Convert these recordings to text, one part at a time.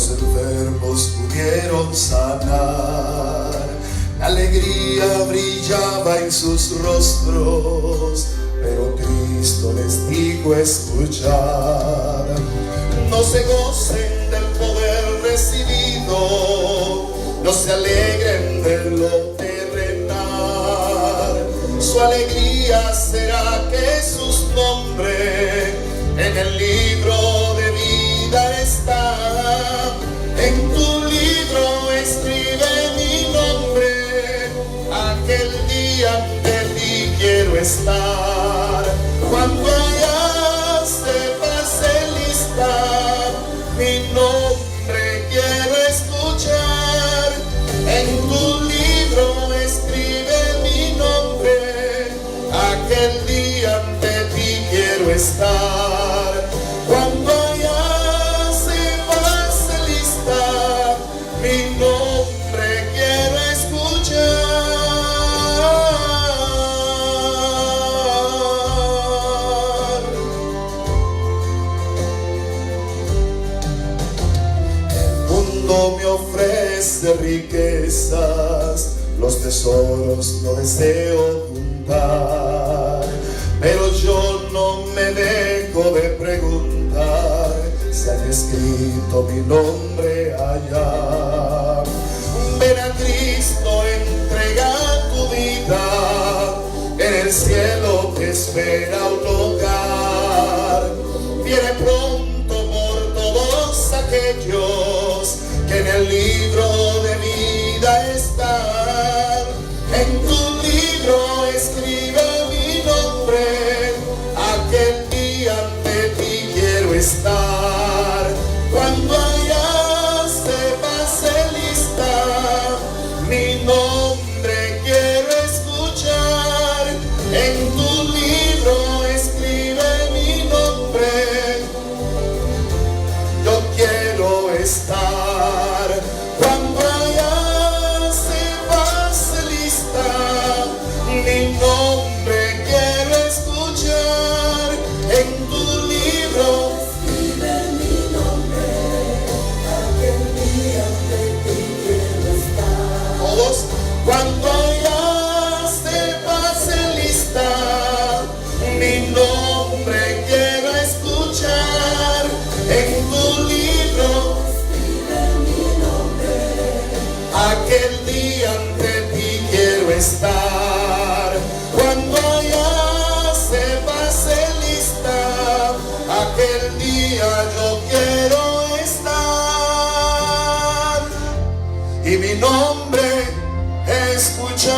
los enfermos pudieron sanar. La alegría brillaba en sus rostros, pero Cristo les dijo escuchar: no se gocen del poder recibido, no se alegren de lo terrenal. Su alegría será que sus nombres en el libro de vida está. En tu libro escribe mi nombre, aquel día ante ti quiero estar. Cuando allá se pase lista, mi nombre quiero escuchar. En tu libro escribe mi nombre, aquel día ante ti quiero estar. Cuando allá se pase lista, mi nombre quiero escuchar. El mundo me ofrece riquezas, los tesoros no deseo juntar, pero yo no me dejo de preguntar si han escrito mi nombre allá. Ven a Cristo, entrega tu vida, en el cielo te espera un hogar. Viene pronto por todos aquellos que en el libro de vida están. En tu libro escribe mi nombre, aquel día ante ti quiero estar. Cuando allá se pase lista, mi nombre quiero escuchar. En tu libro escribe mi nombre, yo quiero estar. Cuando allá se pase lista, mi nombre quiero escuchar. En tu libro escribe mi nombre, aquel día ante ti quiero estar. todos, cuando allá se pase lista, mi nombre quiero escuchar. En tu libro escribe mi nombre, aquel día ante ti quiero estar. Cuando allá se pase lista, aquel día yo quiero estar y mi nombre escuchar.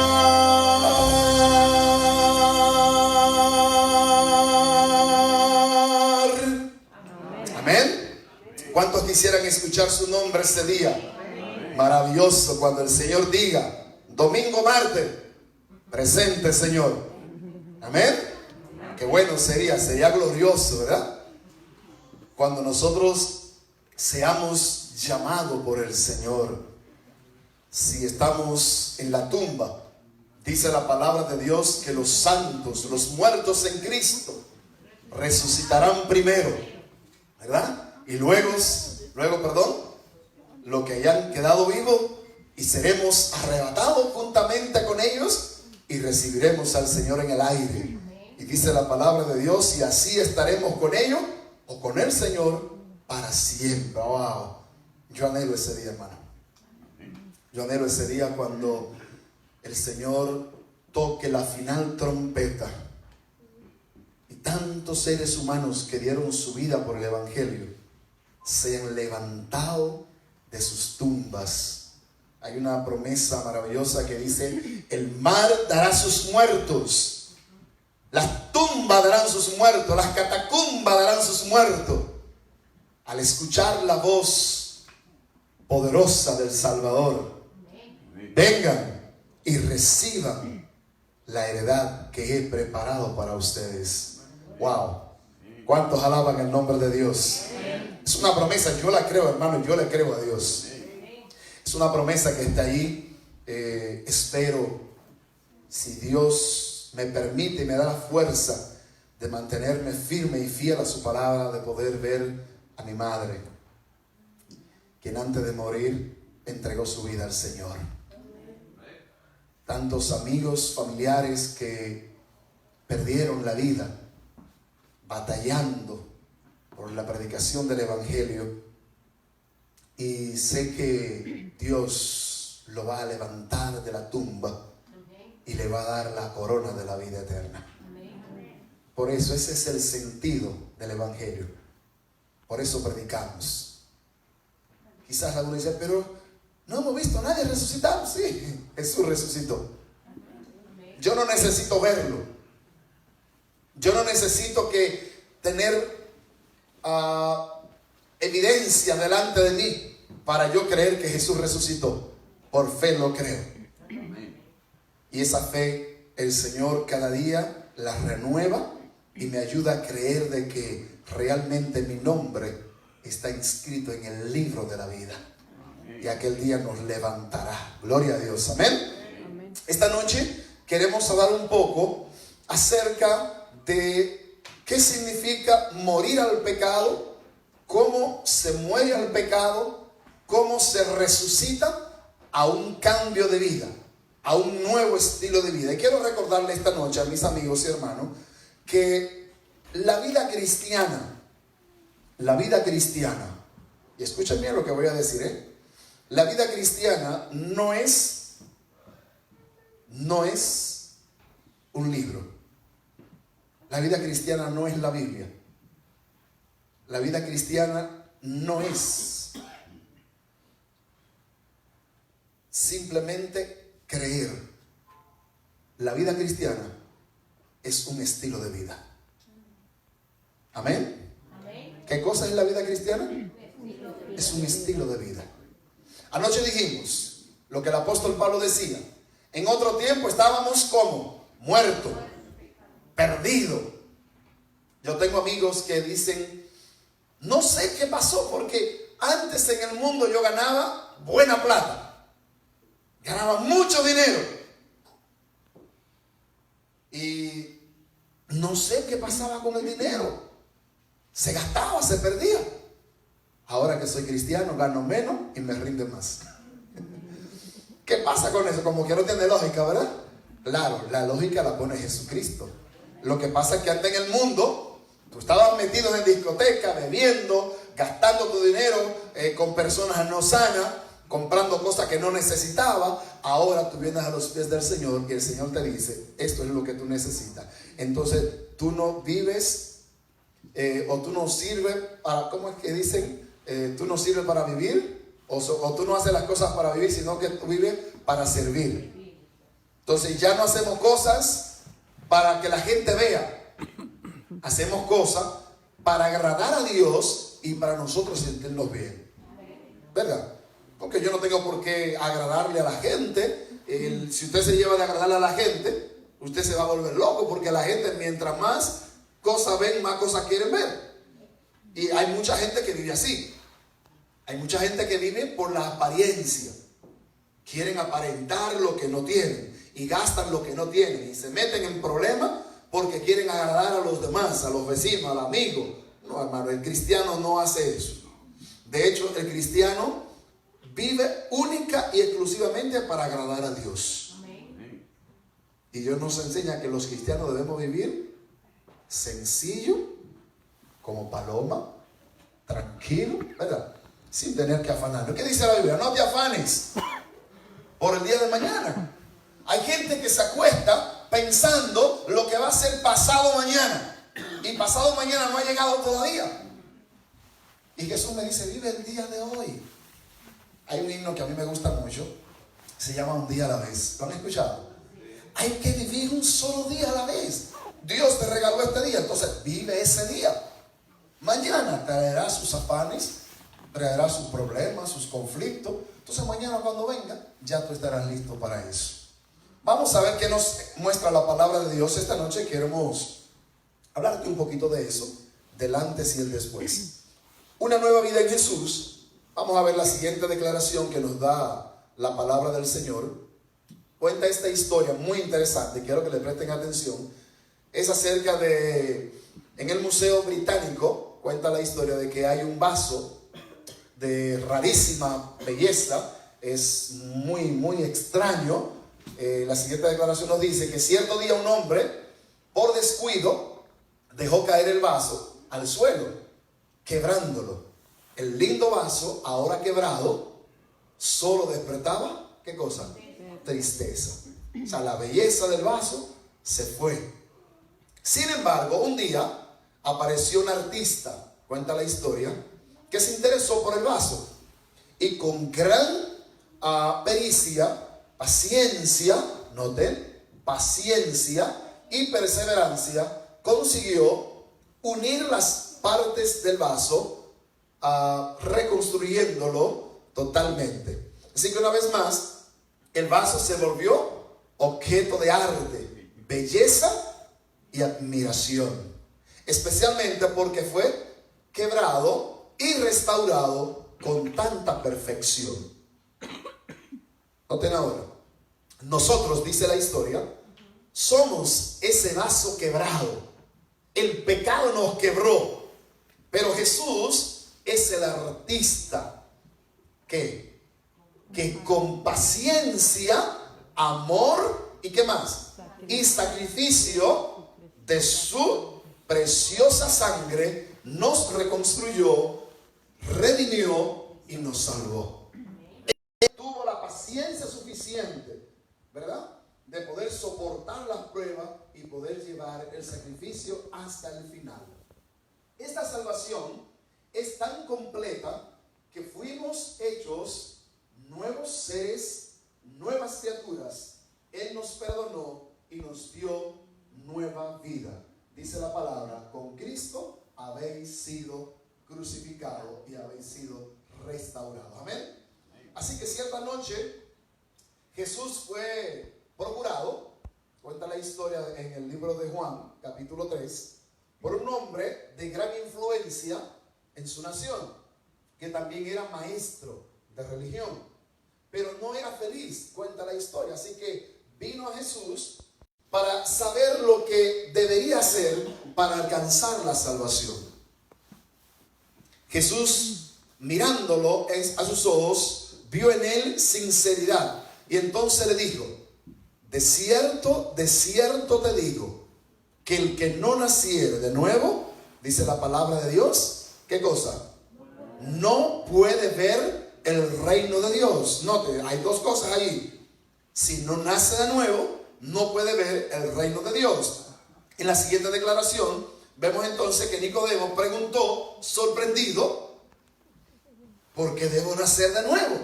Amén. ¿Cuántos quisieran escuchar su nombre ese día? Maravilloso cuando el Señor diga: domingo, martes, presente, Señor. Amén. Qué bueno sería glorioso, ¿verdad? Cuando nosotros seamos llamados por el Señor. Si estamos en la tumba, dice la palabra de Dios que los santos, los muertos en Cristo, resucitarán primero, ¿verdad? Y luego, los que hayan quedado vivos, y seremos arrebatados juntamente con ellos y recibiremos al Señor en el aire. Y dice la palabra de Dios, y así estaremos con ellos o con el Señor para siempre. Wow. Yo anhelo ese día, hermano. Yo anhelo ese día cuando el Señor toque la final trompeta y tantos seres humanos que dieron su vida por el Evangelio sean levantados de sus tumbas. Hay una promesa maravillosa que dice: el mar dará sus muertos, las tumbas darán sus muertos, las catacumbas darán sus muertos, al escuchar la voz poderosa del Salvador. Vengan y reciban la heredad que he preparado para ustedes. Wow. ¿Cuántos alaban el nombre de Dios? Es una promesa, yo la creo, hermano, yo le creo a Dios. Es una promesa que está ahí. Espero, si Dios me permite y me da la fuerza de mantenerme firme y fiel a su palabra, de poder ver a mi madre, quien antes de morir entregó su vida al Señor. Tantos amigos, familiares que perdieron la vida batallando por la predicación del Evangelio, y sé que Dios lo va a levantar de la tumba y le va a dar la corona de la vida eterna. Por eso ese es el sentido del Evangelio. Por eso predicamos. Quizás alguno dice, pero no hemos visto a nadie resucitar. Sí, Jesús resucitó. Yo no necesito verlo. Yo no necesito tener evidencia delante de mí para yo creer que Jesús resucitó. Por fe lo creo. Y esa fe el Señor cada día la renueva y me ayuda a creer de que realmente mi nombre está inscrito en el libro de la vida. Y aquel día nos levantará. Gloria a Dios. Amén. Esta noche queremos hablar un poco acerca de qué significa morir al pecado, cómo se muere al pecado, cómo se resucita a un cambio de vida, a un nuevo estilo de vida. Y quiero recordarle esta noche a mis amigos y hermanos que la vida cristiana, y escuchen bien lo que voy a decir, la vida cristiana no es un libro. La vida cristiana no es la Biblia. La vida cristiana no es simplemente creer. La vida cristiana es un estilo de vida. Amén. ¿Qué cosa es la vida cristiana? Es un estilo de vida. Anoche dijimos lo que el apóstol Pablo decía. En otro tiempo estábamos como muertos, perdidos. Yo tengo amigos que dicen, no sé qué pasó porque antes en el mundo yo ganaba buena plata, ganaba mucho dinero y no sé qué pasaba con el dinero. Se gastaba, se perdía. Ahora que soy cristiano, gano menos y me rinde más. ¿Qué pasa con eso? Como que no tiene lógica, ¿verdad? Claro, la lógica la pone Jesucristo. Lo que pasa es que antes en el mundo, tú estabas metido en discoteca, bebiendo, gastando tu dinero con personas no sanas, comprando cosas que no necesitaba. Ahora tú vienes a los pies del Señor y el Señor te dice, esto es lo que tú necesitas. Entonces tú no vives o tú no sirves para, ¿cómo es que dicen? Tú no sirves para vivir o tú no haces las cosas para vivir, sino que tú vives para servir. Entonces ya no hacemos cosas para que la gente vea, hacemos cosas para agradar a Dios y para nosotros sentirnos bien, ¿verdad? Porque yo no tengo por qué agradarle a la gente. Si usted se lleva de agradarle a la gente, usted se va a volver loco, porque la gente mientras más cosas ven, más cosas quieren ver. Y hay mucha gente que vive así. Hay mucha gente que vive por la apariencia. Quieren aparentar lo que no tienen y gastan lo que no tienen y se meten en problemas porque quieren agradar a los demás, a los vecinos, al amigo. No, hermano, el cristiano no hace eso. De hecho, el cristiano vive única y exclusivamente para agradar a Dios. Y Dios nos enseña que los cristianos debemos vivir sencillo, como paloma, tranquilo, ¿verdad? Sin tener que afanar. ¿Qué dice la Biblia? No te afanes por el día de mañana. Hay gente que se acuesta pensando lo que va a ser pasado mañana. Y pasado mañana no ha llegado todavía. Y Jesús me dice, vive el día de hoy. Hay un himno que a mí me gusta mucho. Se llama Un día a la vez. ¿Lo han escuchado? Hay que vivir un solo día a la vez. Dios te regaló este día, entonces vive ese día. Mañana traerá sus afanes, traerá sus problemas, sus conflictos. Entonces mañana cuando venga, ya tú estarás listo para eso. Vamos a ver qué nos muestra la palabra de Dios. Esta noche queremos hablarte un poquito de eso, del antes y el después. Una nueva vida en Jesús. Vamos a ver la siguiente declaración que nos da la palabra del Señor. Cuenta esta historia muy interesante, quiero que le presten atención. Es acerca de, en el Museo Británico, cuenta la historia de que hay un vaso de rarísima belleza, es muy, muy extraño. La siguiente declaración nos dice que cierto día un hombre, por descuido, dejó caer el vaso al suelo, quebrándolo. El lindo vaso, ahora quebrado, solo despertaba, ¿qué cosa? Tristeza. O sea, la belleza del vaso se fue. Sin embargo, un día apareció un artista, cuenta la historia, que se interesó por el vaso y con gran pericia, paciencia, noten, paciencia y perseverancia, consiguió unir las partes del vaso, reconstruyéndolo totalmente. Así que una vez más, el vaso se volvió objeto de arte, belleza y admiración, especialmente porque fue quebrado y restaurado con tanta perfección. Noten ahora, nosotros, dice la historia, somos ese vaso quebrado. El pecado nos quebró, pero Jesús es el artista que con paciencia, amor y ¿qué más? Y sacrificio de su preciosa sangre nos reconstruyó, redimió y nos salvó. Él tuvo la paciencia suficiente, ¿verdad?, de poder soportar las pruebas y poder llevar el sacrificio hasta el final. Esta salvación es tan completa que fuimos hechos nuevos seres, nuevas criaturas. Él nos perdonó y nos dio nueva vida. Dice la palabra, con Cristo habéis sido crucificados y habéis sido restaurados. Amén. Así que cierta noche Jesús fue procurado, cuenta la historia en el libro de Juan, capítulo 3, por un hombre de gran influencia en su nación, que también era maestro de religión, pero no era feliz, cuenta la historia. Así que vino a Jesús para saber lo que debería hacer para alcanzar la salvación. Jesús, mirándolo a sus ojos, vio en él sinceridad y entonces le dijo: de cierto te digo, que el que no naciere de nuevo, dice la palabra de Dios, ¿qué cosa? No puede ver el reino de Dios. Note, hay dos cosas ahí. Si no nace de nuevo, no puede ver el reino de Dios. En la siguiente declaración, vemos entonces que Nicodemo preguntó, sorprendido: ¿por qué debo nacer de nuevo?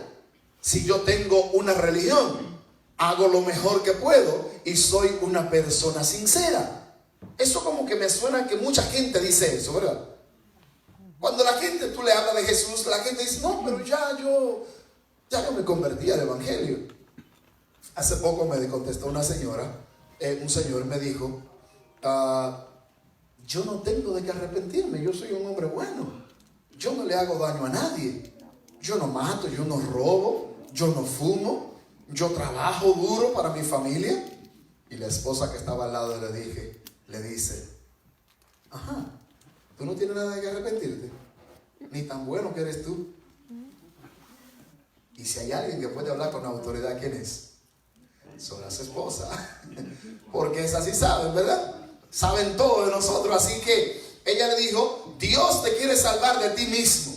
Si yo tengo una religión, hago lo mejor que puedo y soy una persona sincera. Eso como que me suena que mucha gente dice eso, ¿verdad? Cuando la gente, tú le hablas de Jesús, la gente dice: no, pero ya yo me convertí al evangelio. Hace poco me contestó una señora, un señor me dijo: yo no tengo de qué arrepentirme, yo soy un hombre bueno, yo no le hago daño a nadie, yo no mato, yo no robo, yo no fumo, yo trabajo duro para mi familia. Y la esposa que estaba al lado le dice: ajá, tú no tienes nada de que arrepentirte, ni tan bueno que eres tú. Y si hay alguien que puede hablar con autoridad, ¿quién es? Son las esposas. Porque esas sí saben, ¿verdad? Saben todo de nosotros. Así que ella le dijo: Dios te quiere salvar de ti mismo.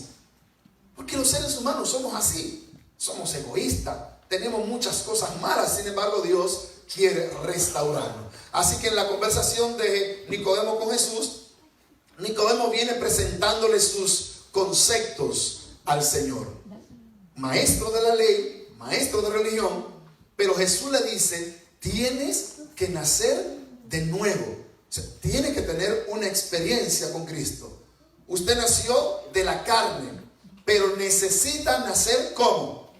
Porque los seres humanos somos así. Somos egoístas. Tenemos muchas cosas malas. Sin embargo, Dios quiere restaurarnos. Así que en la conversación de Nicodemo con Jesús, Nicodemo viene presentándole sus conceptos al Señor. Maestro de la ley, maestro de religión. Pero Jesús le dice: tienes que nacer de nuevo. O sea, tiene que tener una experiencia con Cristo. Usted nació de la carne, pero necesita nacer ¿cómo?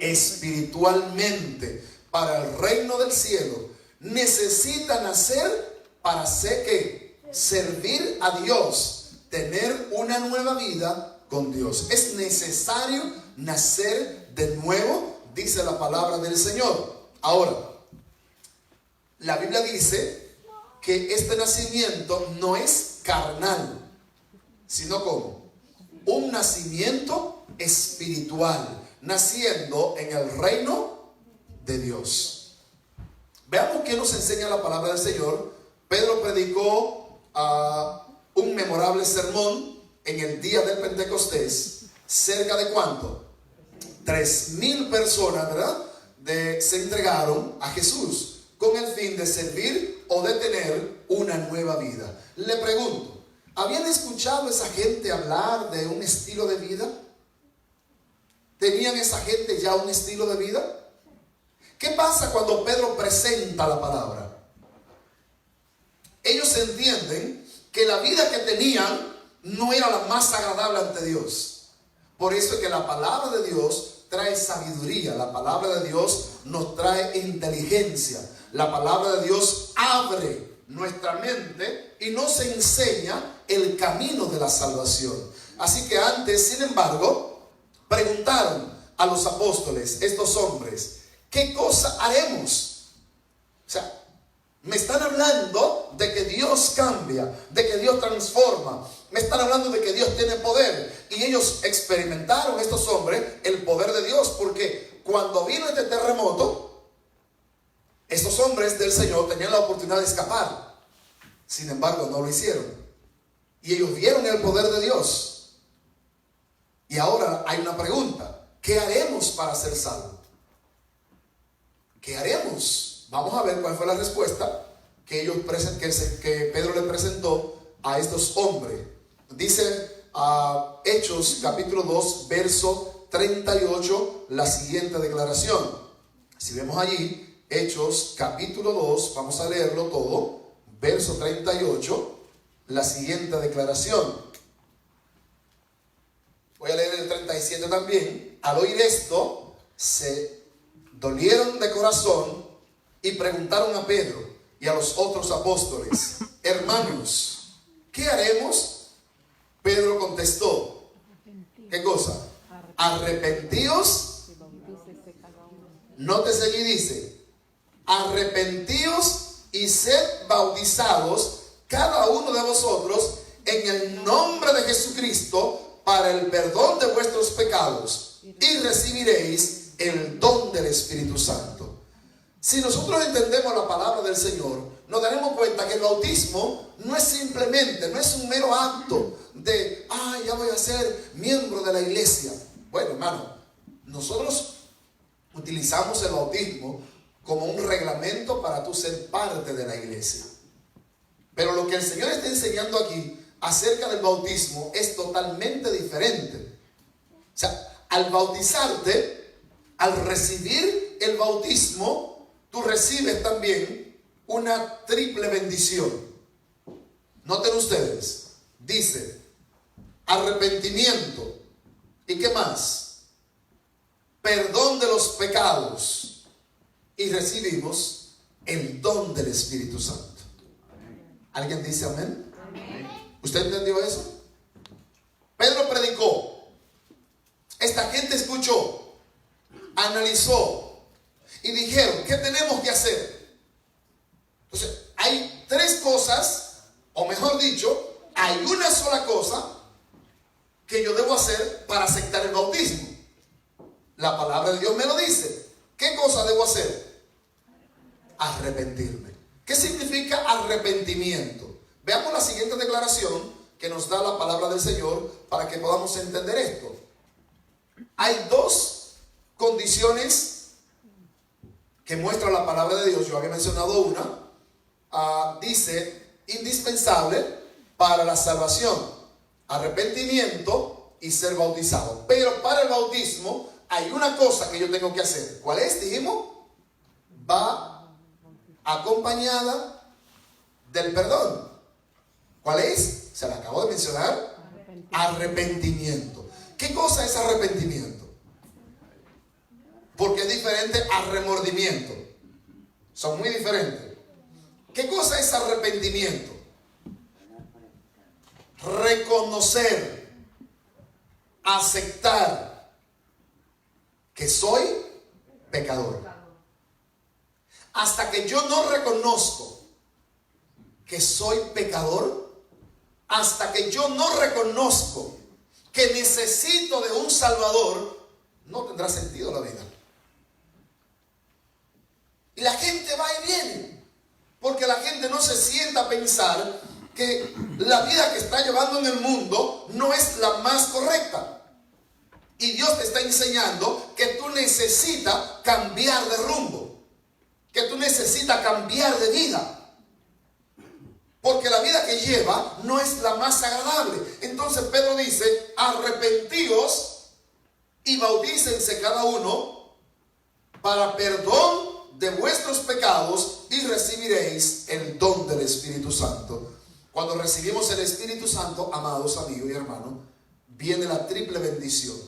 Espiritualmente, para el reino del cielo. Necesita nacer para ser ¿qué? Servir a Dios, tener una nueva vida con Dios. Es necesario nacer de nuevo, dice la palabra del Señor. Ahora, la Biblia dice que este nacimiento no es carnal, sino como un nacimiento espiritual, naciendo en el reino de Dios. Veamos qué nos enseña la palabra del Señor. Pedro predicó un memorable sermón en el día del Pentecostés. Cerca de ¿cuánto? 3,000 personas, ¿verdad? Se entregaron a Jesús con el fin de servir o de tener una nueva vida. Le pregunto, ¿habían escuchado a esa gente hablar de un estilo de vida? ¿Tenían esa gente ya un estilo de vida? ¿Qué pasa cuando Pedro presenta la palabra? Ellos entienden que la vida que tenían no era la más agradable ante Dios. Por eso es que la palabra de Dios trae sabiduría, la palabra de Dios nos trae inteligencia, la palabra de Dios abre nuestra mente y nos enseña el camino de la salvación. Así que antes, sin embargo, preguntaron a los apóstoles, estos hombres, ¿qué cosa haremos? O sea, me están hablando de que Dios cambia, de que Dios transforma. Me están hablando de que Dios tiene poder. Y ellos experimentaron, estos hombres, el poder de Dios. Porque cuando vino este terremoto, estos hombres del Señor tenían la oportunidad de escapar. Sin embargo, no lo hicieron. Y ellos vieron el poder de Dios. Y ahora hay una pregunta. ¿Qué haremos para ser salvos? ¿Qué haremos? Vamos a ver cuál fue la respuesta que Pedro le presentó a estos hombres. Dice Hechos capítulo 2 verso 38 la siguiente declaración. Si vemos allí Hechos capítulo 2, vamos a leerlo todo, verso 38, la siguiente declaración. Voy a leer el 37 también. Al oír esto, se dolieron de corazón y preguntaron a Pedro y a los otros apóstoles: hermanos, ¿qué haremos? Pedro contestó, ¿qué cosa? Arrepentíos. Nótese allí dice, arrepentíos y sed bautizados cada uno de vosotros en el nombre de Jesucristo para el perdón de vuestros pecados y recibiréis el don del Espíritu Santo. Si nosotros entendemos la palabra del Señor, nos daremos cuenta que el bautismo no es simplemente, no es un mero acto de, ya voy a ser miembro de la iglesia. Bueno, hermano, nosotros utilizamos el bautismo como un reglamento para tú ser parte de la iglesia. Pero lo que el Señor está enseñando aquí acerca del bautismo es totalmente diferente. O sea, al bautizarte, al recibir el bautismo, tú recibes también una triple bendición. Noten ustedes, dice arrepentimiento. ¿Y qué más? Perdón de los pecados. Y recibimos el don del Espíritu Santo. ¿Alguien dice amén? Amén. ¿Usted entendió eso? Pedro predicó. Esta gente escuchó, analizó y dijeron, ¿qué tenemos que hacer? Entonces, hay tres cosas, o mejor dicho, hay una sola cosa que yo debo hacer para aceptar el bautismo. La palabra de Dios me lo dice. ¿Qué cosa debo hacer? Arrepentirme. ¿Qué significa arrepentimiento? Veamos la siguiente declaración que nos da la palabra del Señor para que podamos entender esto. Hay dos condiciones que muestra la palabra de Dios. Yo había mencionado una. Dice, indispensable para la salvación: arrepentimiento y ser bautizado. Pero para el bautismo hay una cosa que yo tengo que hacer. ¿Cuál es? Dijimos, va acompañada del perdón. ¿Cuál es? Se la acabo de mencionar. Arrepentimiento. ¿Qué cosa es arrepentimiento? Porque es diferente a remordimiento. Son muy diferentes. ¿Qué cosa es arrepentimiento? Reconocer, aceptar que soy pecador. Hasta que yo no reconozco que soy pecador, hasta que yo no reconozco que necesito de un Salvador, no tendrá sentido la vida. Y la gente va y viene, porque la gente no se sienta a pensar que la vida que está llevando en el mundo no es la más correcta. Y Dios te está enseñando que tú necesitas cambiar de rumbo, que tú necesitas cambiar de vida. Porque la vida que lleva no es la más agradable. Entonces Pedro dice, arrepentíos y bautícense cada uno para perdón de vuestros pecados y recibiréis el don del Espíritu Santo. Cuando recibimos el Espíritu Santo, amados amigos y hermanos, viene la triple bendición.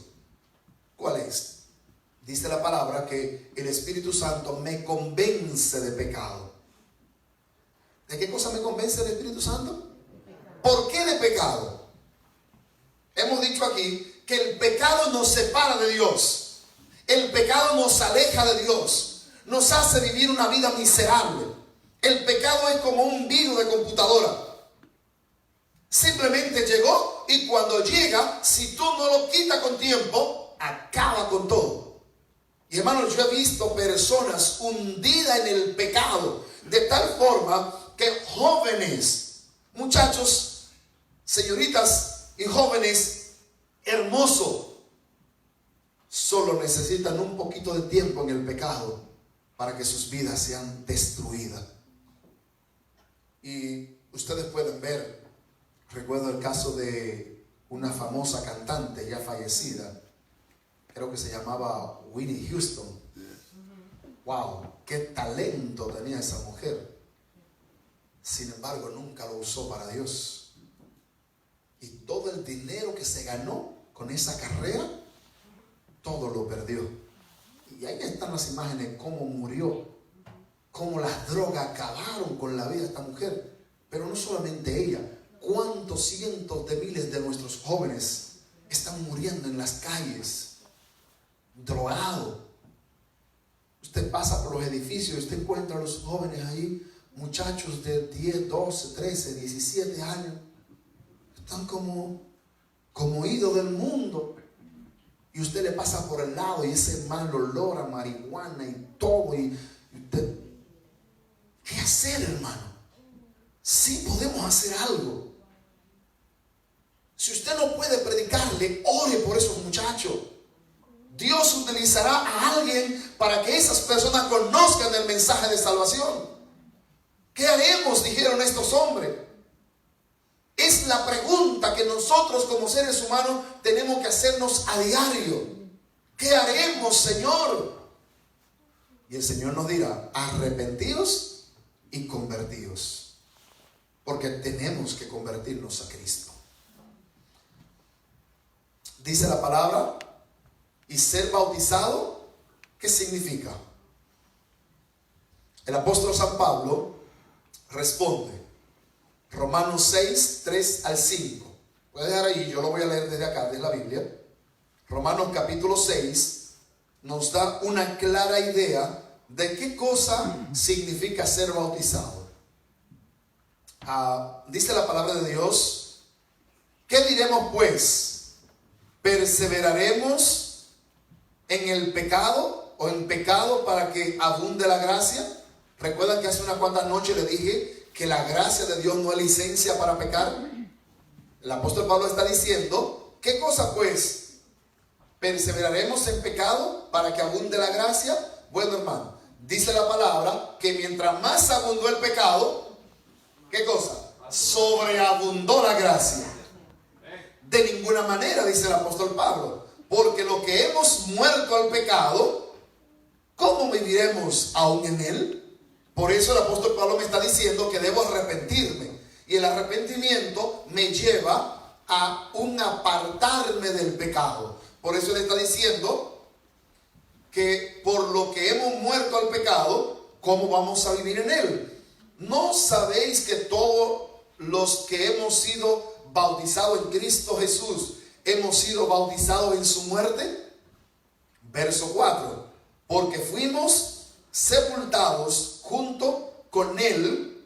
¿Cuál es? Dice la palabra que el Espíritu Santo me convence de pecado. ¿De qué cosa me convence el Espíritu Santo? ¿Por qué de pecado? Hemos dicho aquí que el pecado nos separa de Dios. El pecado nos aleja de Dios. Nos hace vivir una vida miserable. El pecado es como un virus de computadora. Simplemente llegó y cuando llega, si tú no lo quitas con tiempo, acaba con todo. Y hermanos, yo he visto personas hundidas en el pecado de tal forma que jóvenes, muchachos, señoritas y jóvenes hermosos, solo necesitan un poquito de tiempo en el pecado para que sus vidas sean destruidas. Y ustedes pueden ver, recuerdo el caso de una famosa cantante ya fallecida, creo que se llamaba Whitney Houston. Wow, qué talento tenía esa mujer. Sin embargo, nunca lo usó para Dios. Y todo el dinero que se ganó con esa carrera, todo lo perdió. Y ahí están las imágenes, cómo murió, cómo las drogas acabaron con la vida de esta mujer. Pero no solamente ella, cuántos cientos de miles de nuestros jóvenes están muriendo en las calles, drogados. Usted pasa por los edificios y usted encuentra a los jóvenes ahí, muchachos de 10, 12, 13, 17 años, están como idos del mundo. Y usted le pasa por el lado y ese mal olor a marihuana y todo. Y usted, ¿qué hacer, hermano? Sí podemos hacer algo. Si usted no puede predicarle, ore por esos muchachos. Dios utilizará a alguien para que esas personas conozcan el mensaje de salvación. ¿Qué haremos? Dijeron estos hombres. Es la pregunta que nosotros como seres humanos tenemos que hacernos a diario. ¿Qué haremos, Señor? Y el Señor nos dirá, arrepentíos y convertíos. Porque tenemos que convertirnos a Cristo. Dice la palabra, y ser bautizado, ¿qué significa? El apóstol San Pablo responde, Romanos 6, 3 al 5. Puede dejar ahí, yo lo voy a leer desde acá, desde la Biblia. Romanos capítulo 6 nos da una clara idea de qué cosa significa ser bautizado. Dice la palabra de Dios, ¿qué diremos pues? ¿Perseveraremos en el pecado o en pecado para que abunde la gracia? ¿Recuerdan que hace unas cuantas noches le dije que la gracia de Dios no es licencia para pecar? El apóstol Pablo está diciendo, ¿qué cosa pues? ¿Perseveraremos en pecado para que abunde la gracia? Bueno, hermano, dice la palabra que mientras más abundó el pecado, ¿qué cosa? Sobreabundó la gracia. De ninguna manera, dice el apóstol Pablo, porque lo que hemos muerto al pecado, ¿cómo viviremos aún en él? Por eso el apóstol Pablo me está diciendo que debo arrepentirme. Y el arrepentimiento me lleva a un apartarme del pecado. Por eso le está diciendo que por lo que hemos muerto al pecado, ¿cómo vamos a vivir en él? ¿No sabéis que todos los que hemos sido bautizados en Cristo Jesús, hemos sido bautizados en su muerte? Verso 4. Porque fuimos sepultados junto con él,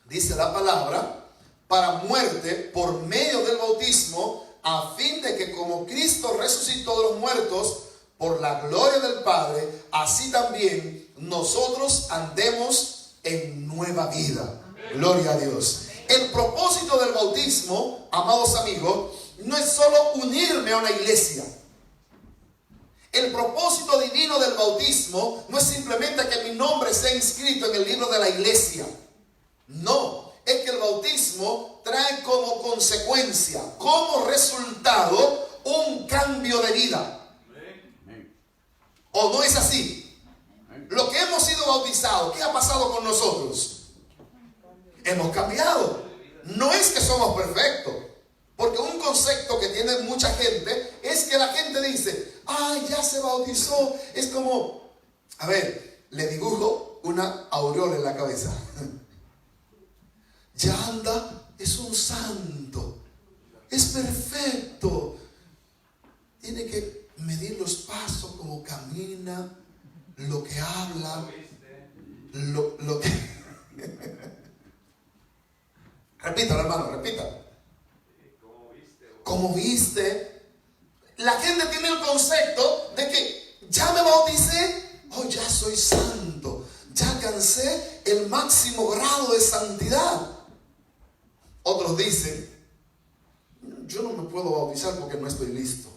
dice la palabra, para muerte por medio del bautismo a fin de que como Cristo resucitó de los muertos por la gloria del Padre, así también nosotros andemos en nueva vida. Gloria a Dios. El propósito del bautismo, amados amigos, no es solo unirme a una iglesia. El propósito divino del bautismo no es simplemente que mi nombre sea inscrito en el libro de la iglesia. No, es que el bautismo trae como consecuencia, como resultado, un cambio de vida. ¿O no es así? Lo que hemos sido bautizados, ¿qué ha pasado con nosotros? Hemos cambiado. No es que somos perfectos. Porque un concepto que tiene mucha gente es que la gente dice, ay, ya se bautizó. Es como, a ver, le dibujo una aureola en la cabeza. Ya anda, es un santo, es perfecto. Tiene que medir los pasos, cómo camina, lo que habla, lo que... Repítalo, hermano, repítalo. Como viste, la gente tiene el concepto de que ya me bauticé, oh, ya soy santo, ya alcancé el máximo grado de santidad. Otros dicen, yo no me puedo bautizar porque no estoy listo,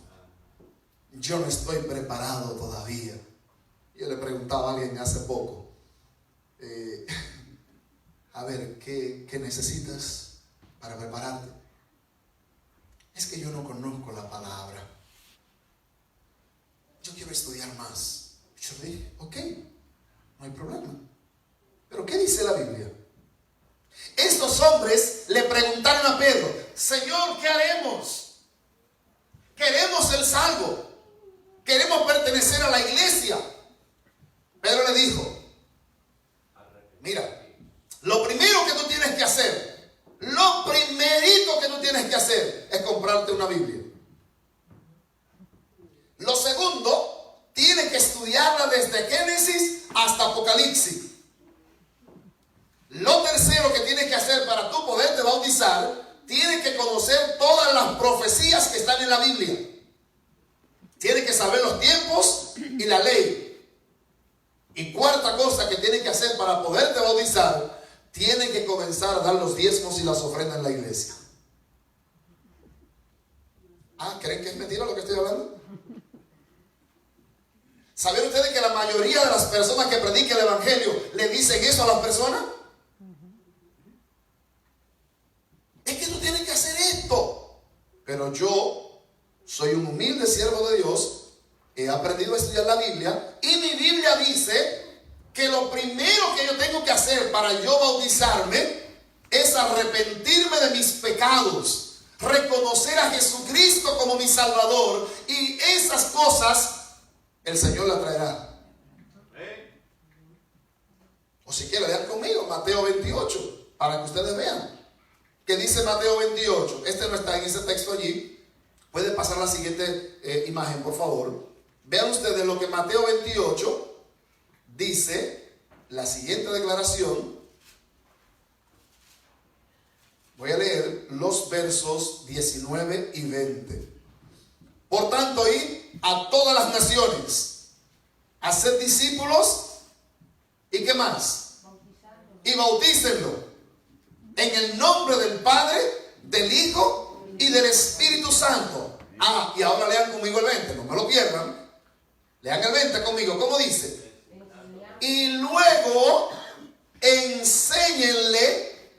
yo no estoy preparado todavía. Yo le preguntaba a alguien hace poco, a ver, ¿qué necesitas para prepararte? Es que yo no conozco la palabra. Yo quiero estudiar más. Yo le dije, ok, no hay problema. Pero ¿qué dice la Biblia? Estos hombres le preguntaron a Pedro, Señor, ¿qué haremos? Queremos el salvo. Queremos pertenecer a la iglesia. Pedro le dijo, mira, lo primero que tú tienes que hacer, lo primerito que tú tienes que hacer es comprarte una Biblia. Lo segundo, tienes que estudiarla desde Génesis hasta Apocalipsis. Lo tercero que tienes que hacer para tú poderte bautizar, tienes que conocer todas las profecías que están en la Biblia. Tienes que saber los tiempos y la ley. Y cuarta cosa que tienes que hacer para poderte bautizar, tienen que comenzar a dar los diezmos y las ofrendas en la iglesia. ¿Creen que es mentira lo que estoy hablando? ¿Saben ustedes que la mayoría de las personas que predican el evangelio le dicen eso a las personas? Es que tú tienes que hacer esto. Pero yo soy un humilde siervo de Dios, he aprendido a estudiar la Biblia y mi Biblia dice que lo primero que yo tengo que hacer para yo bautizarme es arrepentirme de mis pecados, reconocer a Jesucristo como mi Salvador, y esas cosas el Señor las traerá. O si quieren, lean conmigo Mateo 28 para que ustedes vean qué dice Mateo 28. Este no está en ese texto allí. Pueden pasar la siguiente imagen, por favor. Vean ustedes lo que Mateo 28 dice, la siguiente declaración. Voy a leer los versos 19 y 20. Por tanto, id a todas las naciones, haced discípulos, ¿y qué más? Y bautícenlo en el nombre del Padre, del Hijo y del Espíritu Santo. Y ahora lean conmigo el 20, no me lo pierdan. Lean el 20 conmigo, ¿cómo dice? Y luego enséñenle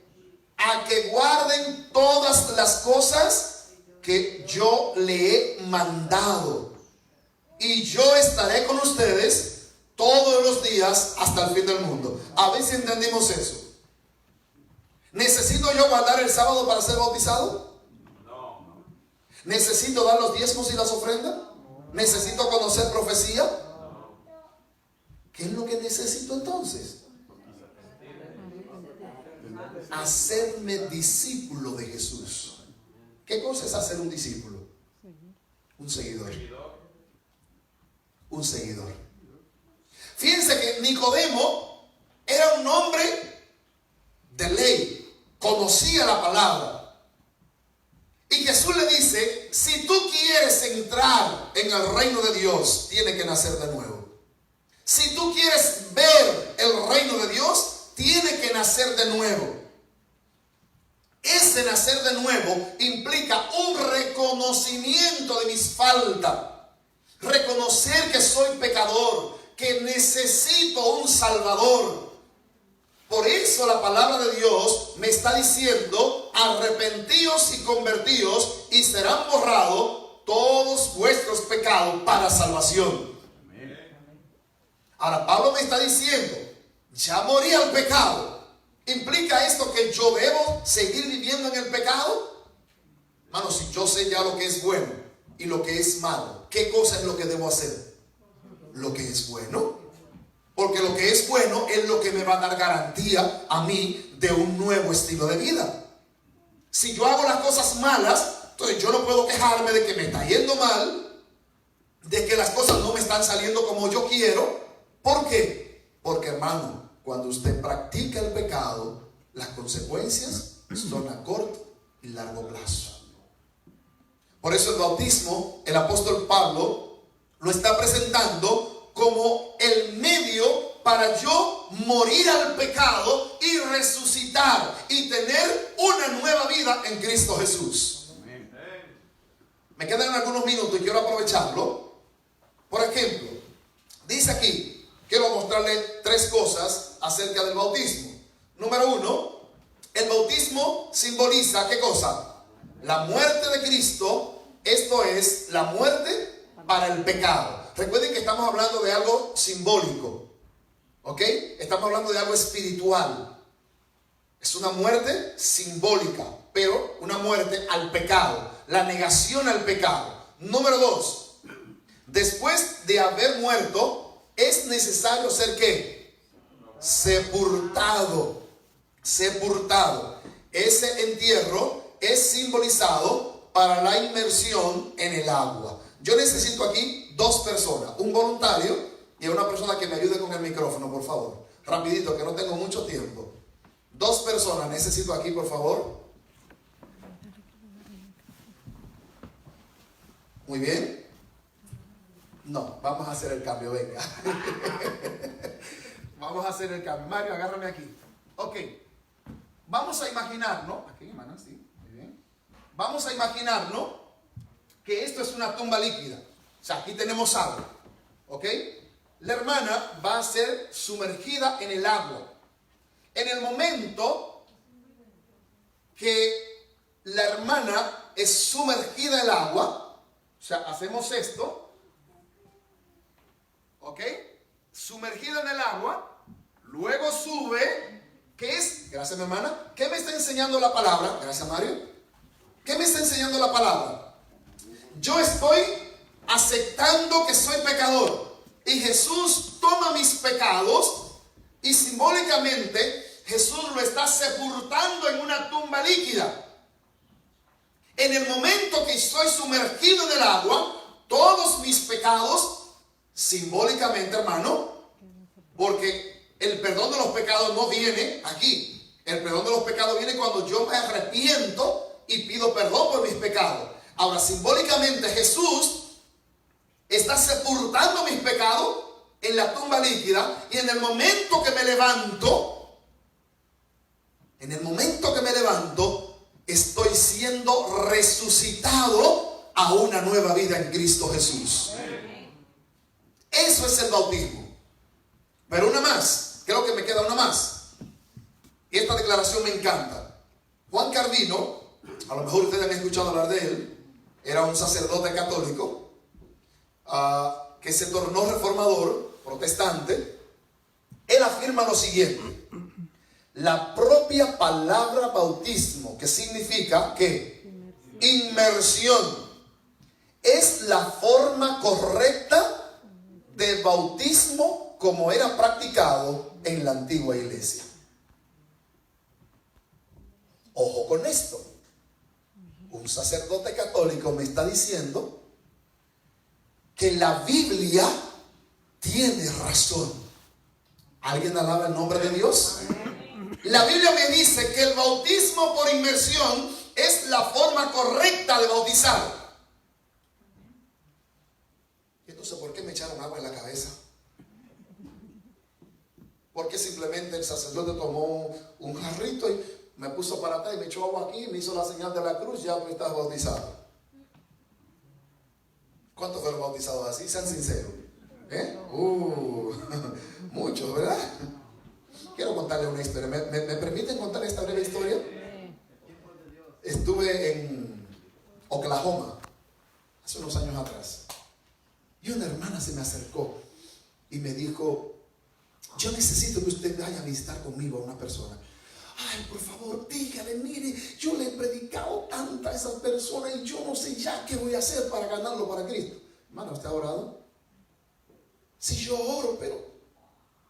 a que guarden todas las cosas que yo le he mandado. Y yo estaré con ustedes todos los días hasta el fin del mundo. A ver si entendimos eso. ¿Necesito yo guardar el sábado para ser bautizado? No. ¿Necesito dar los diezmos y las ofrendas? ¿Necesito conocer profecía? ¿Qué es lo que necesito entonces? Hacerme discípulo de Jesús. ¿Qué cosa es hacer un discípulo? Un seguidor. Un seguidor. Fíjense que Nicodemo era un hombre de ley, conocía la palabra. Y Jesús le dice, si Dios tiene que nacer de nuevo. Si tú quieres ver el reino de Dios, tiene que nacer de nuevo. Ese nacer de nuevo implica un reconocimiento de mis faltas. Reconocer que soy pecador, que necesito un Salvador. Por eso la palabra de Dios me está diciendo: arrepentíos y convertíos y serán borrados todos vuestros pecados para salvación. Ahora Pablo me está diciendo: ya morí al pecado. ¿Implica esto que yo debo seguir viviendo en el pecado? Hermano, si yo sé ya lo que es bueno y lo que es malo, ¿qué cosa es lo que debo hacer? Lo que es bueno. Porque lo que es bueno es lo que me va a dar garantía a mí de un nuevo estilo de vida. Si yo hago las cosas malas, entonces yo no puedo quejarme de que me está yendo mal, de que las cosas no me están saliendo como yo quiero. ¿Por qué? Porque, hermano, cuando usted practica el pecado, las consecuencias son a corto y largo plazo. Por eso el bautismo, el apóstol Pablo lo está presentando como el medio para yo morir al pecado y resucitar y tener una nueva vida en Cristo Jesús. Me quedan algunos minutos y quiero aprovecharlo. Por ejemplo, dice aquí, quiero mostrarle 3 cosas acerca del bautismo. Número 1, el bautismo simboliza ¿qué cosa? La muerte de Cristo, esto es la muerte para el pecado. Recuerden que estamos hablando de algo simbólico, ¿ok? Estamos hablando de algo espiritual. Es una muerte simbólica, pero una muerte al pecado, la negación al pecado. Número 2, después de haber muerto, es necesario ser ¿qué? Sepultado. Sepultado. Ese entierro es simbolizado para la inmersión en el agua. Yo necesito aquí 2 personas, un voluntario y una persona que me ayude con el micrófono, por favor. Rapidito, que no tengo mucho tiempo. 2 personas necesito aquí, por favor. Muy bien. No, vamos a hacer el cambio, venga. Vamos a hacer el cambio. Mario, agárrame aquí. Ok. Vamos a imaginarnos. Aquí, hermana, sí. Muy bien. Vamos a imaginarnos que esto es una tumba líquida. O sea, aquí tenemos agua. ¿Ok? La hermana va a ser sumergida en el agua. En el momento que la hermana es sumergida en el agua, o sea, hacemos esto. ¿Ok? Sumergida en el agua. Luego sube. ¿Qué es? Gracias, mi hermana. ¿Qué me está enseñando la palabra? Gracias, Mario. ¿Qué me está enseñando la palabra? Yo estoy aceptando que soy pecador y Jesús toma mis pecados y simbólicamente Jesús lo está sepultando en una tumba líquida. En el momento que estoy sumergido en el agua, todos mis pecados, simbólicamente, hermano, porque el perdón de los pecados no viene aquí. El perdón de los pecados viene cuando yo me arrepiento y pido perdón por mis pecados. Ahora, simbólicamente, Jesús está sepultando mis pecados en la tumba líquida y en el momento que me levanto, estoy siendo resucitado a una nueva vida en Cristo Jesús. Eso es el bautismo. Pero una más, creo que me queda una más. Y esta declaración me encanta. Juan Cardino, a lo mejor ustedes han escuchado hablar de él, era un sacerdote católico que se tornó reformador, protestante. Él afirma lo siguiente: la propia palabra bautismo, que significa ¿qué? Inmersión, es la forma correcta del bautismo como era practicado en la antigua iglesia. Ojo con esto. Un sacerdote católico me está diciendo que la Biblia tiene razón. ¿Alguien alaba el nombre de Dios? La Biblia me dice que el bautismo por inmersión es la forma correcta de bautizar. Esto se que simplemente el sacerdote tomó un jarrito y me puso para atrás y me echó agua aquí, me hizo la señal de la cruz, ya tú estás bautizado. ¿Cuántos fueron bautizados así? Sean sinceros. Muchos, ¿verdad? Quiero contarle una historia. ¿Me permiten contar esta breve historia? Estuve en Oklahoma hace unos años atrás y una hermana se me acercó y me dijo: yo necesito que usted vaya a visitar conmigo a una persona. Ay, por favor, dígale, mire, yo le he predicado tanto a esas personas y yo no sé ya qué voy a hacer para ganarlo para Cristo. Hermana, ¿usted ha orado? Sí, yo oro, pero...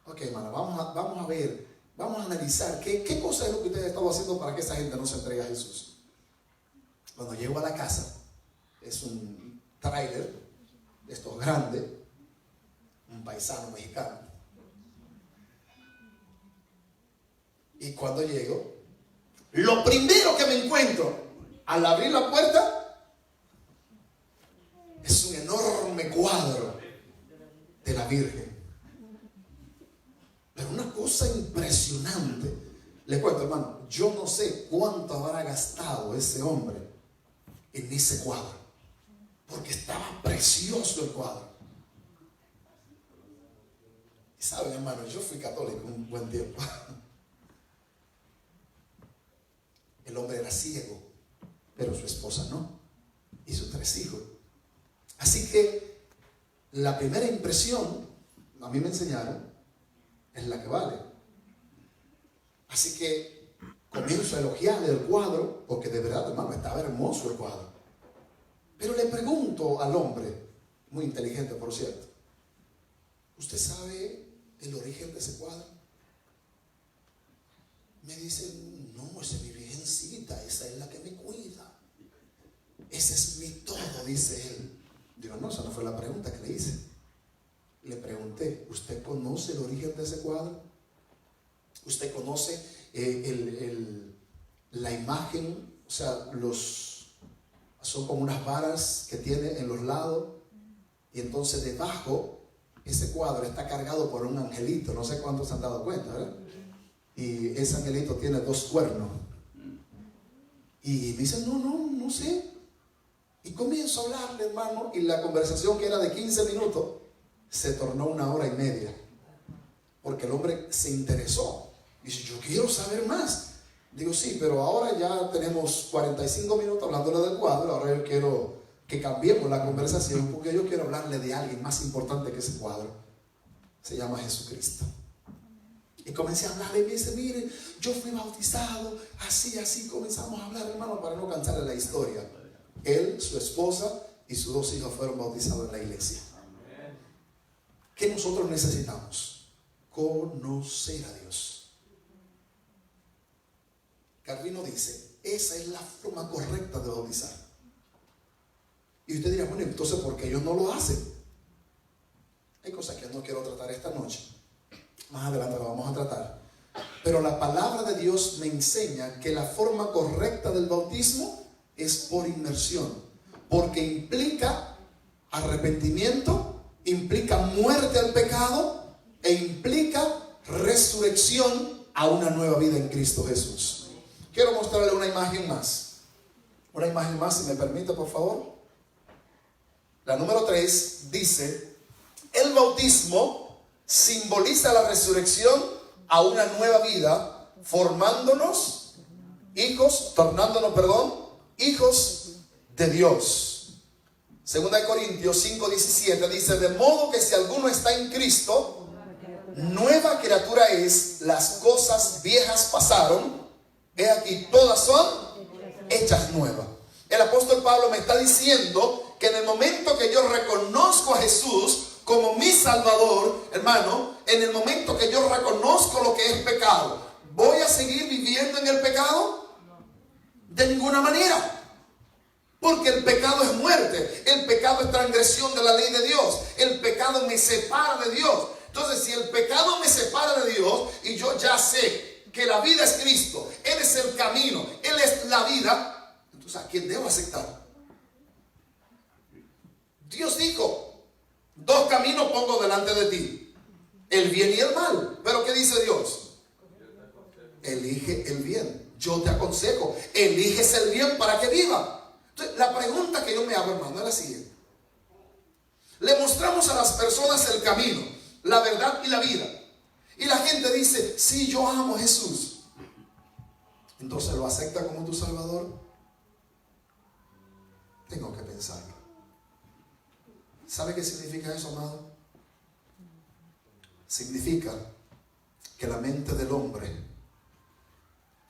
Ok, hermana, vamos a ver, vamos a analizar qué cosa es lo que usted ha estado haciendo para que esa gente no se entregue a Jesús. Cuando llego a la casa, es un tráiler de estos grandes, un paisano mexicano. Y cuando llego, lo primero que me encuentro al abrir la puerta es un enorme cuadro de la Virgen. Pero una cosa impresionante. Le cuento, hermano, yo no sé cuánto habrá gastado ese hombre en ese cuadro, porque estaba precioso el cuadro. Y saben, hermano, yo fui católico un buen tiempo. El hombre era ciego, pero su esposa no, y sus 3 hijos. Así que la primera impresión, a mí me enseñaron, es la que vale. Así que comienzo a elogiarle el cuadro, porque de verdad, hermano, estaba hermoso el cuadro. Pero le pregunto al hombre, muy inteligente por cierto: ¿usted sabe el origen de ese cuadro? Me dice: no, esa es mi virgencita, esa es la que me cuida. Ese es mi todo, dice él. Digo, no, esa no fue la pregunta que le hice. Le pregunté: ¿usted conoce el origen de ese cuadro? ¿Usted conoce la imagen? O sea, son como unas varas que tiene en los lados, y entonces debajo ese cuadro está cargado por un angelito. No sé cuántos se han dado cuenta, ¿verdad? Y ese angelito tiene 2 cuernos. Y me dice: no sé. Y comienzo a hablarle, hermano, y la conversación, que era de 15 minutos, se tornó 1 hora y media, porque el hombre se interesó. Dice: yo quiero saber más. Digo: sí, pero ahora ya tenemos 45 minutos hablándole del cuadro. Ahora yo quiero que cambiemos la conversación, porque yo quiero hablarle de alguien más importante que ese cuadro. Se llama Jesucristo. Y comencé a hablarle y me dice: mire, yo fui bautizado, así comenzamos a hablar, hermano, para no cansarle la historia. Él, su esposa y sus 2 hijos fueron bautizados en la iglesia. ¿Qué nosotros necesitamos? Conocer a Dios. Calvino dice: esa es la forma correcta de bautizar. Y usted dirá: bueno, entonces, ¿por qué ellos no lo hacen? Hay cosas que no quiero tratar esta noche. Más adelante lo vamos a tratar. Pero la palabra de Dios me enseña que la forma correcta del bautismo es por inmersión, porque implica arrepentimiento, implica muerte al pecado e implica resurrección a una nueva vida en Cristo Jesús. Quiero mostrarle una imagen más. Una imagen más, si me permite, por favor. La número 3 dice: el bautismo simboliza la resurrección a una nueva vida, tornándonos hijos de Dios. 2 Corintios 5:17 dice: de modo que si alguno está en Cristo, nueva criatura es, las cosas viejas pasaron, he aquí todas son hechas nuevas. El apóstol Pablo me está diciendo que en el momento que yo reconozco a Jesús como mi Salvador, hermano, en el momento que yo reconozco lo que es pecado, ¿voy a seguir viviendo en el pecado? De ninguna manera. Porque el pecado es muerte, el pecado es transgresión de la ley de Dios, el pecado me separa de Dios. Entonces, si el pecado me separa de Dios y yo ya sé que la vida es Cristo, Él es el camino, Él es la vida, entonces ¿a quién debo aceptar? Dios dijo: 2 caminos pongo delante de ti, el bien bien y el mal. Pero ¿qué dice Dios? Elige el bien. Yo te aconsejo, eliges el bien para que viva. Entonces, la pregunta que yo me hago, hermano, es la siguiente. Le mostramos a las personas el camino, la verdad y la vida. Y la gente dice, sí, yo amo a Jesús. Entonces, ¿lo acepta como tu Salvador? Tengo que pensarlo. ¿Sabe qué significa eso, amado? Significa que la mente del hombre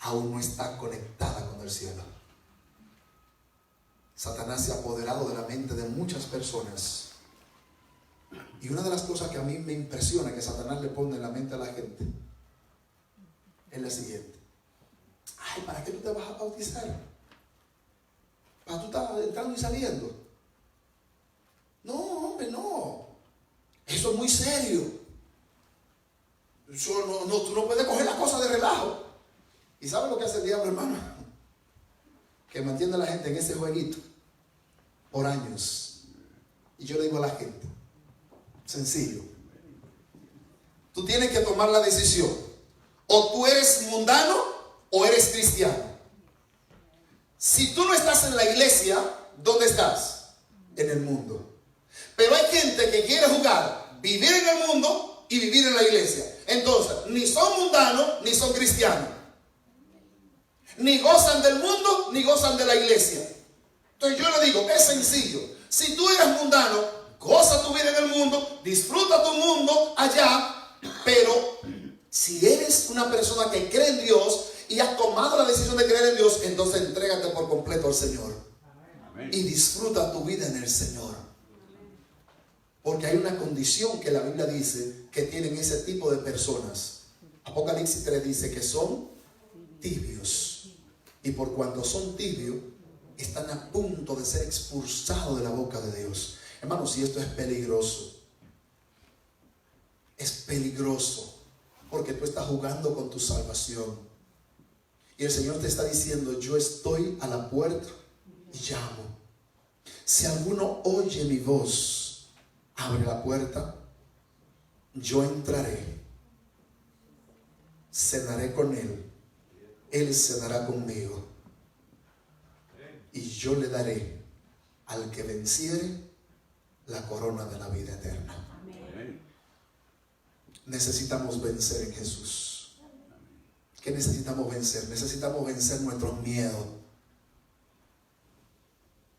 aún no está conectada con el cielo. Satanás se ha apoderado de la mente de muchas personas. Y una de las cosas que a mí me impresiona que Satanás le pone en la mente a la gente es la siguiente. Ay, ¿para qué tú te vas a bautizar? ¿Para tú estar entrando y saliendo? No, hombre, no. Eso es muy serio. Eso tú no puedes coger las cosas de relajo. ¿Y sabes lo que hace el diablo, hermano? Que mantiene a la gente en ese jueguito por años. Y yo le digo a la gente, sencillo, tú tienes que tomar la decisión. O tú eres mundano o eres cristiano. Si tú no estás en la iglesia, ¿dónde estás? En el mundo. Pero hay gente que quiere jugar, vivir en el mundo y vivir en la iglesia. Entonces, ni son mundanos ni son cristianos. Ni gozan del mundo ni gozan de la iglesia. Entonces yo le digo, es sencillo. Si tú eres mundano, goza tu vida en el mundo, disfruta tu mundo allá. Pero si eres una persona que cree en Dios y has tomado la decisión de creer en Dios, entonces entrégate por completo al Señor. Amén. Y disfruta tu vida en el Señor. Porque hay una condición que la Biblia dice que tienen ese tipo de personas. Apocalipsis 3 dice que son tibios. Y por cuanto son tibios, están a punto de ser expulsados de la boca de Dios. Hermanos, si esto es peligroso. Es peligroso. Porque tú estás jugando con tu salvación. Y el Señor te está diciendo, yo estoy a la puerta y llamo. Si alguno oye mi voz, abre la puerta, yo entraré, cenaré con él cenará conmigo, y yo le daré al que venciere la corona de la vida eterna. Amén. Necesitamos vencer en Jesús. ¿Qué necesitamos vencer? Necesitamos vencer nuestros miedos.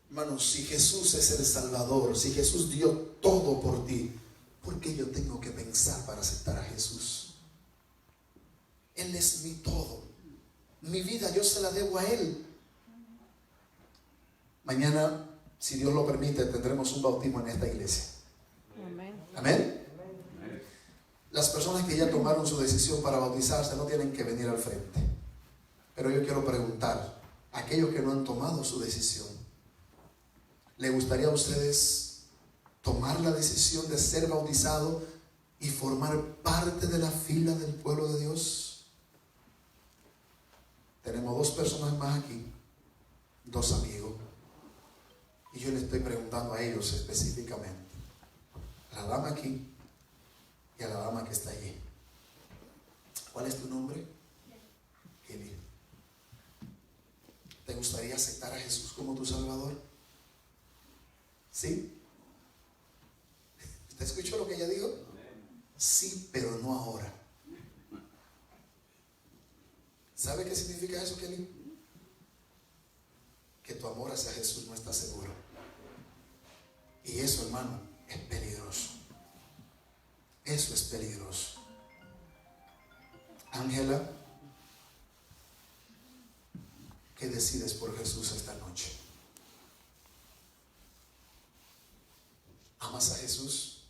Hermanos, si Jesús es el Salvador, si Jesús dio todo por ti, ¿por qué yo tengo que pensar para aceptar a Jesús? Él es mi todo. Mi vida yo se la debo a Él. Mañana, si Dios lo permite, tendremos un bautismo en esta iglesia. Amén. Amén. Las personas que ya tomaron su decisión para bautizarse no tienen que venir al frente. Pero yo quiero preguntar, a aquellos que no han tomado su decisión, ¿le gustaría a ustedes tomar la decisión de ser bautizado y formar parte de la fila del pueblo de Dios? Tenemos 2 personas más aquí, 2 amigos. Y yo le estoy preguntando a ellos específicamente, a la dama aquí y a la dama que está allí. ¿Cuál es tu nombre? Kelly. ¿Te gustaría aceptar a Jesús como tu Salvador? ¿Sí? ¿Usted escuchó lo que ella dijo? Sí, pero no ahora. ¿Sabe qué significa eso, Kelly? Que tu amor hacia Jesús no está seguro. Y eso, hermano, es peligroso. Eso es peligroso. Ángela, ¿qué decides por Jesús esta noche? ¿Amas a Jesús?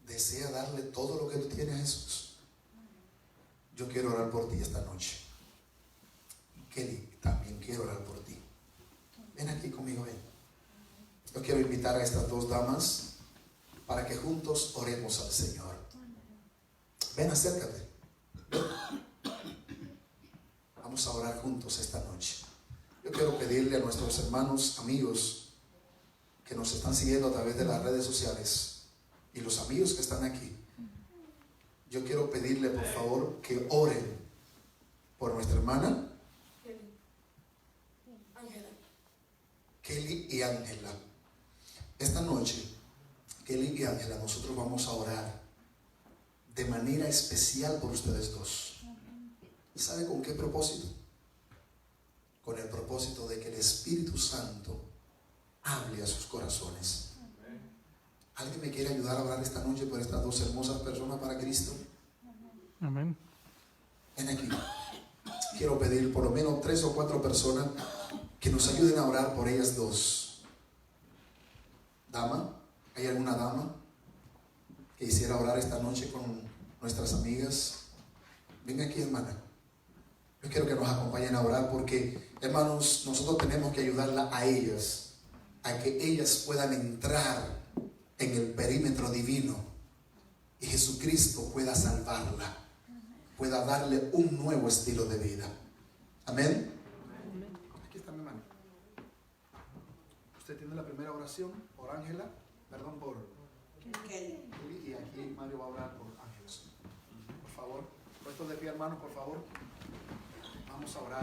¿Desea darle todo lo que tú tienes a Jesús? Yo quiero orar por ti esta noche. Kelly, también quiero orar por ti. Ven aquí conmigo, ven. Yo quiero invitar a estas 2 damas para que juntos oremos al Señor. Ven, acércate. Ven. Vamos a orar juntos esta noche. Yo quiero pedirle a nuestros hermanos, amigos que nos están siguiendo a través de las redes sociales y los amigos que están aquí, yo quiero pedirle por favor que oren por nuestra hermana Kelly y Ángela. Esta noche, Kelly y Ángela, nosotros vamos a orar de manera especial por ustedes dos. ¿Y sabe con qué propósito? Con el propósito de que el Espíritu Santo hable a sus corazones. ¿Alguien me quiere ayudar a orar esta noche por estas dos hermosas personas para Cristo? Amén. Ven aquí. Quiero pedir por lo menos 3 o 4 personas que nos ayuden a orar por ellas dos. Dama, ¿hay alguna dama que quisiera orar esta noche con nuestras amigas? Venga aquí, hermana. Yo quiero que nos acompañen a orar porque, hermanos, nosotros tenemos que ayudarla a ellas, a que ellas puedan entrar en el perímetro divino y Jesucristo pueda salvarla, pueda darle un nuevo estilo de vida. Amén. Aquí está mi hermano. Usted tiene la primera oración por Ángela, perdón, por Kelly, y aquí Mario va a orar por Ángela. Por favor, puestos de pie, hermanos, por favor. Vamos a orar.